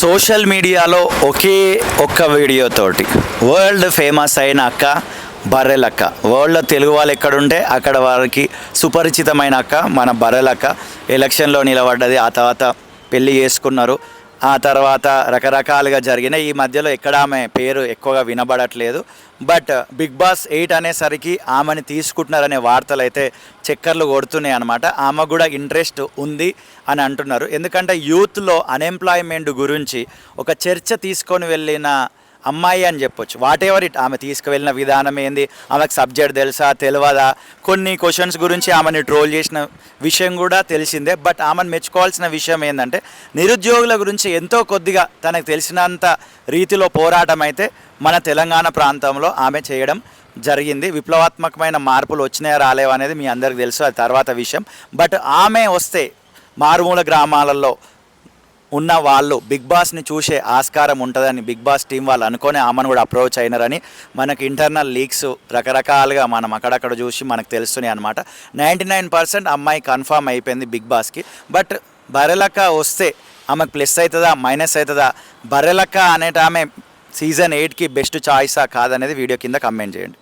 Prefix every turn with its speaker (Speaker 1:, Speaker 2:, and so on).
Speaker 1: Social మీడియాలో ఒకే ఒక్క వీడియోతోటి world famous అయిన అక్క బర్రెలక్క. వరల్డ్లో తెలుగు వాళ్ళు ఎక్కడుంటే అక్కడ వారికి సుపరిచితమైన అక్క మన బర్రెలక్క. ఎలక్షన్లో నిలబడ్డది, ఆ తర్వాత పెళ్ళి చేసుకున్నారు, ఆ తర్వాత రకరకాలుగా జరిగిన ఈ మధ్యలో ఎక్కడ ఆమె పేరు ఎక్కువగా వినబడట్లేదు. బట్ బిగ్ బాస్ 8 అనేసరికి ఆమెని తీసుకుంటున్నారనే వార్తలు అయితే చక్కర్లు కొడుతున్నాయి అనమాట. ఆమె కూడా ఇంట్రెస్ట్ ఉంది అని అంటున్నారు. ఎందుకంటే యూత్లో అన్ఎంప్లాయ్మెంట్ గురించి ఒక చర్చ తీసుకొని వెళ్ళిన అమ్మాయి అని చెప్పొచ్చు. వాట్ ఎవర్ ఇట్, ఆమె తీసుకువెళ్ళిన విధానం ఏంది, ఆమెకు సబ్జెక్ట్ తెలుసా తెలియదా, కొన్ని క్వశ్చన్స్ గురించి ఆమెని ట్రోల్ చేసిన విషయం కూడా తెలిసిందే. బట్ ఆమెను మెచ్చుకోవాల్సిన విషయం ఏంటంటే నిరుద్యోగుల గురించి ఎంతో కొద్దిగా తనకు తెలిసినంత రీతిలో పోరాటం అయితే మన తెలంగాణ ప్రాంతంలో ఆమె చేయడం జరిగింది. విప్లవాత్మకమైన మార్పులు వచ్చినాయా రాలేవా అనేది మీ అందరికీ తెలుసు, అది తర్వాత విషయం. బట్ ఆమె వస్తే మారుమూల గ్రామాలలో ఉన్న వాళ్ళు బిగ్ బాస్ని చూసే ఆస్కారం ఉంటుందని బిగ్ బాస్ టీం వాళ్ళు అనుకొని ఆమెను కూడా అప్రోచ్ అయినారని మనకు ఇంటర్నల్ లీక్స్ రకరకాలుగా మనం అక్కడక్కడ చూసి మనకు తెలుస్తున్నాయి అనమాట. 99% అమ్మాయి కన్ఫామ్ అయిపోయింది బిగ్ బాస్కి. బట్ బర్రెలక్క వస్తే ఆమెకు ప్లస్ అవుతుందా మైనస్ అవుతుందా, బర్రెలక్క అనేట ఆమె సీజన్ 8కి బెస్ట్ చాయిసా కాదనేది వీడియో కింద కమెంట్ చేయండి.